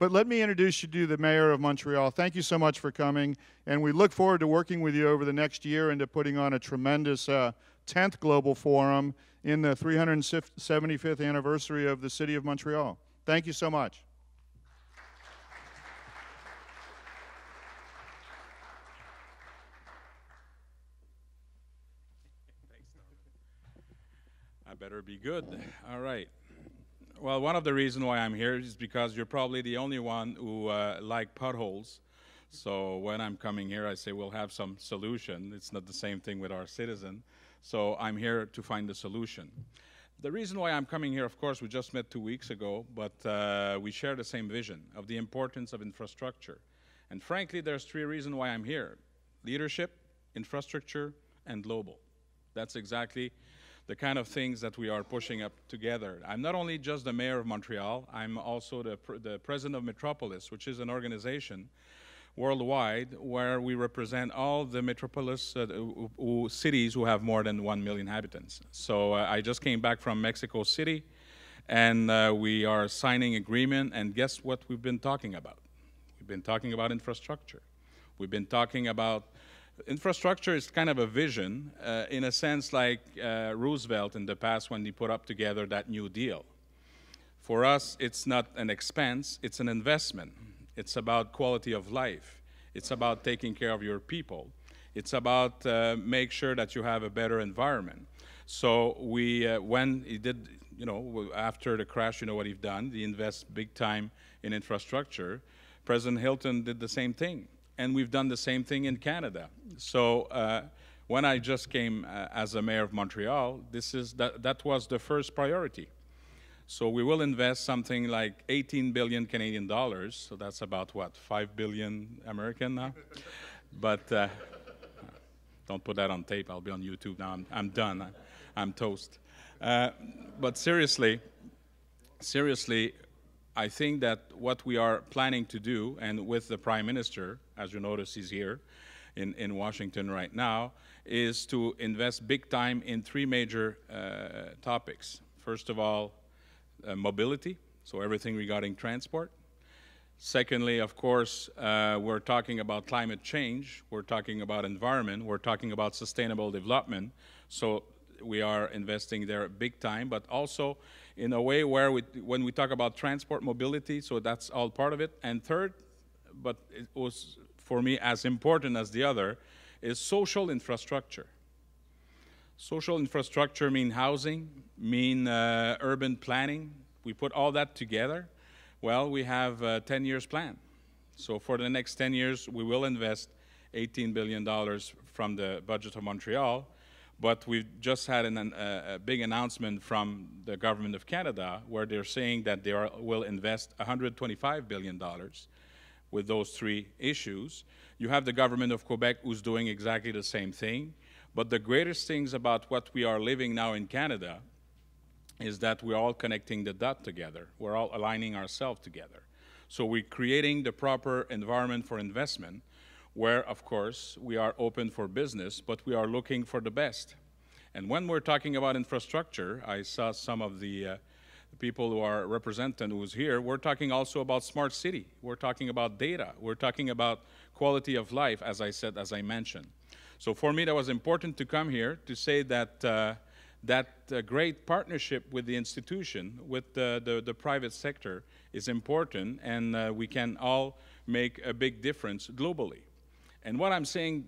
But let me introduce you to the Mayor of Montreal. Thank you so much for coming, and we look forward to working with you over the next year and to putting on a tremendous 10th Global Forum in the 375th anniversary of the City of Montreal. Thank you so much. I better be good. All right. Well, one of the reasons why I'm here is because you're probably the only one who like potholes. So when I'm coming here, I say we'll have some solution. It's not the same thing with our citizen. So I'm here to find the solution. The reason why I'm coming here, of course, we just met 2 weeks ago, but we share the same vision of the importance of infrastructure. And frankly, there's 3 reasons why I'm here: leadership, infrastructure, and global. That's exactly the kind of things that we are pushing up together. I'm not only just the Mayor of Montreal, I'm also the President of Metropolis, which is an organization worldwide where we represent all the metropolis cities who have more than 1 million inhabitants. So I just came back from Mexico City, and we are signing agreement, and guess what we've been talking about? We've been talking about infrastructure. We've been talking about infrastructure is kind of a vision, in a sense like Roosevelt in the past when he put up together that New Deal. For us, it's not an expense, it's an investment. It's about quality of life. It's about taking care of your people. It's about make sure that you have a better environment. So we, when he did, you know, after the crash, you know what he's done, he invests big time in infrastructure. President Hilton did the same thing. And we've done the same thing in Canada. So when I just came as a Mayor of Montreal, that was the first priority. So we will invest something like 18 billion Canadian dollars. So that's about what, 5 billion American now? But don't put that on tape. I'll be on YouTube now. I'm done. I'm toast. But seriously, I think that what we are planning to do, and with the Prime Minister, as you notice he's here in Washington right now, is to invest big time in 3 major topics. First of all, mobility, so everything regarding transport. Secondly, of course, we're talking about climate change, we're talking about environment, we're talking about sustainable development. So we are investing there big time, but also in a way where when we talk about transport mobility, so that's all part of it. And third, but it was for me as important as the other, is social infrastructure. Social infrastructure mean housing, mean urban planning. We put all that together. Well, we have a 10 years plan. So for the next 10 years, we will invest $18 billion from the budget of Montreal. But we've just had a big announcement from the government of Canada where they're saying that they will invest $125 billion with those 3 issues. You have the government of Quebec who's doing exactly the same thing. But the greatest things about what we are living now in Canada is that we're all connecting the dots together. We're all aligning ourselves together. So we're creating the proper environment for investment, where, of course, we are open for business, but we are looking for the best. And when we're talking about infrastructure, I saw some of the people who are represented who's here, we're talking also about smart city. We're talking about data. We're talking about quality of life, as I said, as I mentioned. So for me, that was important to come here to say that great partnership with the institution, with the private sector is important, and we can all make a big difference globally. And what I'm saying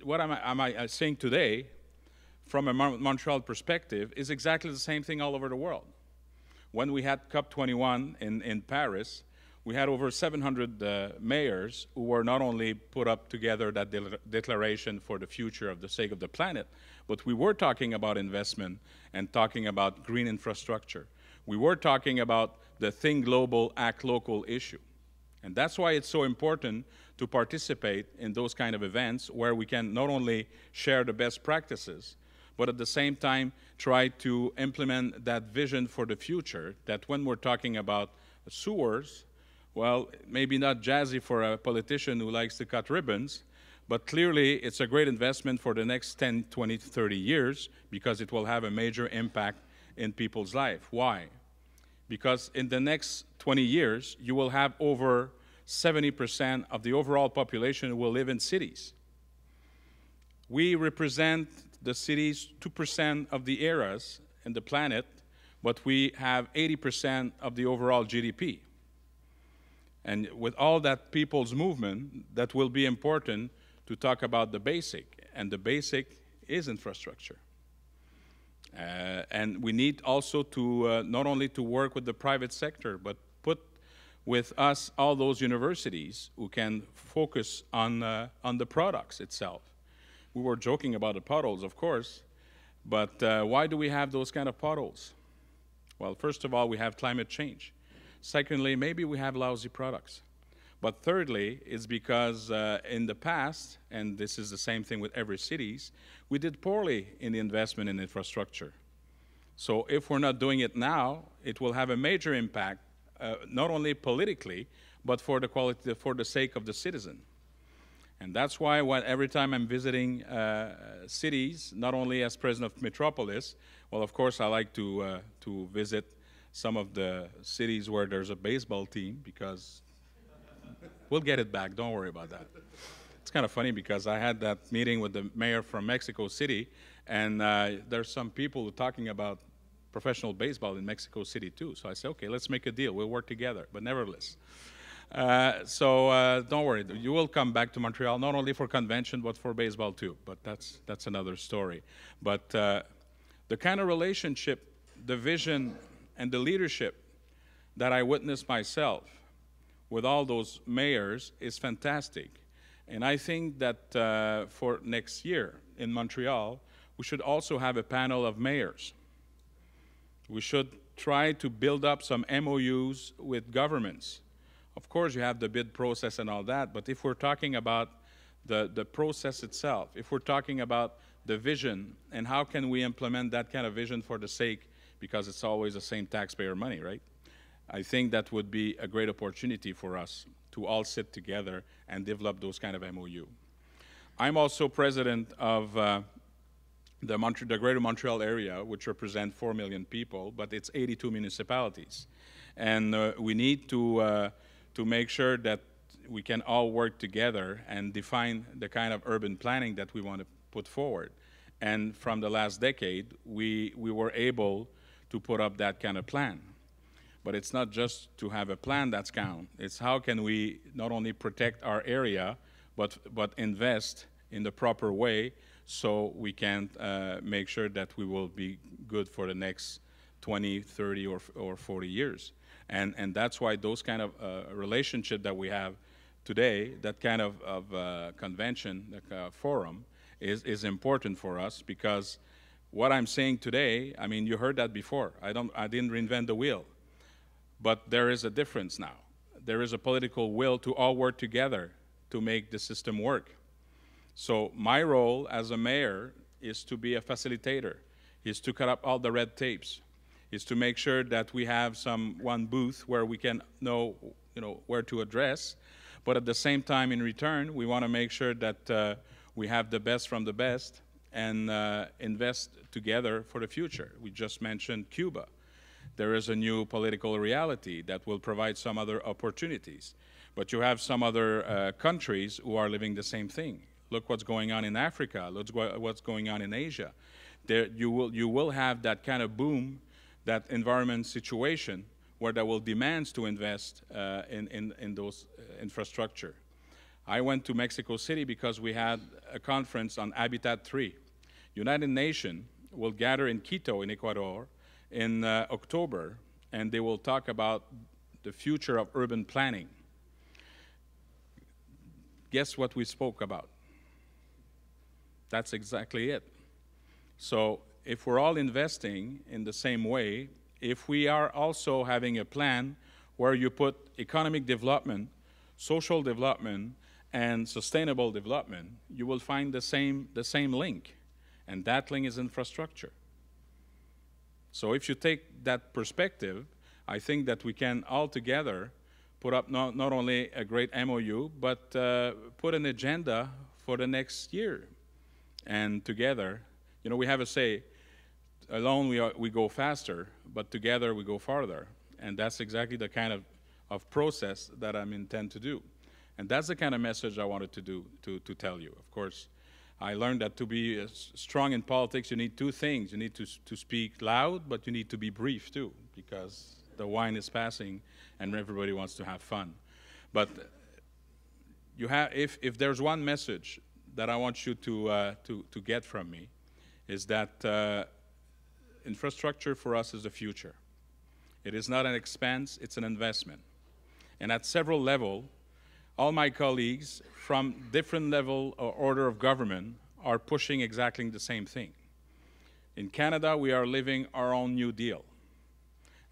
what am I saying today, from a Montreal perspective, is exactly the same thing all over the world. When we had COP21 in Paris, we had over 700 mayors who were not only put up together that declaration for the future of the sake of the planet, but we were talking about investment and talking about green infrastructure. We were talking about the think global, act local issue. And that's why it's so important to participate in those kind of events where we can not only share the best practices, but at the same time try to implement that vision for the future, that when we're talking about sewers, well, maybe not jazzy for a politician who likes to cut ribbons, but clearly it's a great investment for the next 10, 20, 30 years because it will have a major impact in people's life. Why? because in the next 20 years, you will have over 70% of the overall population will live in cities. We represent the cities 2% of the areas in the planet, but we have 80% of the overall GDP. And with all that people's movement, that will be important to talk about the basic, and the basic is infrastructure. And we need also to not only to work with the private sector, but put with us all those universities who can focus on the products itself. We were joking about the potholes, of course, but why do we have those kind of potholes? Well, first of all, we have climate change. Secondly, maybe we have lousy products. But thirdly, it's because in the past, and this is the same thing with every cities, we did poorly in the investment in infrastructure. So if we're not doing it now, it will have a major impact, not only politically, but for the sake of the citizen. And that's why every time I'm visiting cities, not only as president of Metropolis, well, of course, I like to visit some of the cities where there's a baseball team, because we'll get it back. Don't worry about that. It's kind of funny because I had that meeting with the mayor from Mexico City, and there's some people talking about professional baseball in Mexico City too. So I said, okay, let's make a deal. We'll work together. But nevertheless. Don't worry. You will come back to Montreal, not only for convention, but for baseball too. But that's another story. But the kind of relationship, the vision, and the leadership that I witnessed myself with all those mayors is fantastic. And I think that for next year in Montreal, we should also have a panel of mayors. We should try to build up some MOUs with governments. Of course, you have the bid process and all that, but if we're talking about the process itself, if we're talking about the vision and how can we implement that kind of vision for the sake, because it's always the same taxpayer money, right? I think that would be a great opportunity for us to all sit together and develop those kind of MOU. I'm also president of the Greater Montreal area, which represents 4 million people, but it's 82 municipalities. And we need to make sure that we can all work together and define the kind of urban planning that we want to put forward. And from the last decade, we were able to put up that kind of plan. But it's not just to have a plan that's count. It's how can we not only protect our area, but invest in the proper way so we can make sure that we will be good for the next 20, 30, or 40 years. And that's why those kind of relationship that we have today, that kind of convention, forum, is important for us, because what I'm saying today, I mean, you heard that before. I didn't reinvent the wheel. But there is a difference now. There is a political will to all work together to make the system work. So my role as a mayor is to be a facilitator, is to cut up all the red tapes, is to make sure that we have one booth where we can know where to address. But at the same time, in return, we want to make sure that we have the best from the best and invest together for the future. We just mentioned Cuba. There is a new political reality that will provide some other opportunities. But you have some other countries who are living the same thing. Look what's going on in Africa. Look what's going on in Asia. You will have that kind of boom, that environment situation where there will demands to invest in those infrastructure. I went to Mexico City because we had a conference on Habitat 3. United Nations will gather in Quito in Ecuador in October, and they will talk about the future of urban planning. Guess what we spoke about? That's exactly it. So if we're all investing in the same way, if we are also having a plan where you put economic development, social development, and sustainable development, you will find the same link, and that link is infrastructure. So if you take that perspective, I think that we can all together put up not only a great MOU, but put an agenda for the next year. And together, we have a say, alone we go faster, but together we go farther. And that's exactly the kind of process that I intend to do. And that's the kind of message I wanted to tell you. Of course, I learned that to be strong in politics, you need two things. You need to speak loud, but you need to be brief too, because the wine is passing and everybody wants to have fun. But you have, if there's one message that I want you to get from me, is that infrastructure for us is the future. It is not an expense, it's an investment. And at several levels, all my colleagues from different level or order of government are pushing exactly the same thing. In Canada, we are living our own New Deal.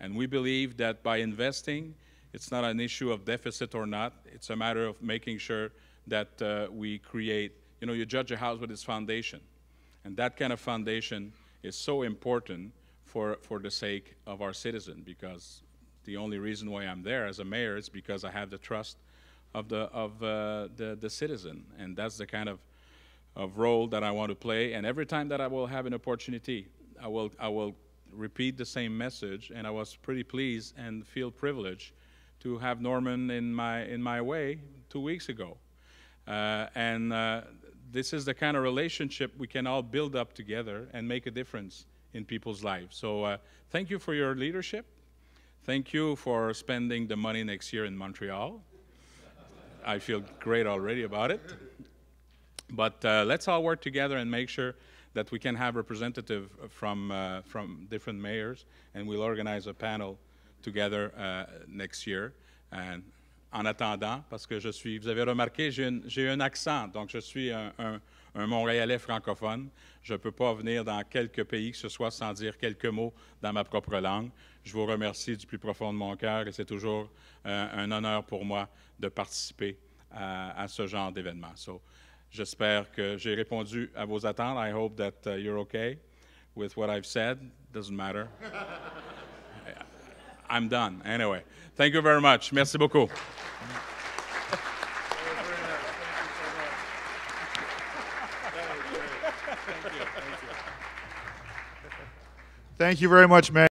And we believe that by investing, it's not an issue of deficit or not. It's a matter of making sure that we create, you judge a house with its foundation. And that kind of foundation is so important for the sake of our citizens, because the only reason why I'm there as a mayor is because I have the trust of the citizen. And that's the kind of role that I want to play. And every time that I will have an opportunity, I will repeat the same message. And I was pretty pleased and feel privileged to have Norman in my way 2 weeks ago. This is the kind of relationship we can all build up together and make a difference in people's lives. So thank you for your leadership. Thank you for spending the money next year in Montreal. I feel great already about it. But let's all work together and make sure that we can have representatives from different mayors, and we'll organize a panel together next year. And en attendant, parce que vous avez remarqué, j'ai un accent, donc je suis un Montréalais francophone. Je ne peux pas venir dans quelques pays que ce soit sans dire quelques mots dans ma propre langue. Je vous remercie du plus profond de mon cœur et c'est toujours un honneur pour moi de participer à ce genre d'événement. So, j'espère que j'ai répondu à vos attentes. I hope that you're okay with what I've said. Doesn't matter. I'm done. Anyway, thank you very much. Merci beaucoup. Thank you very much, Mayor.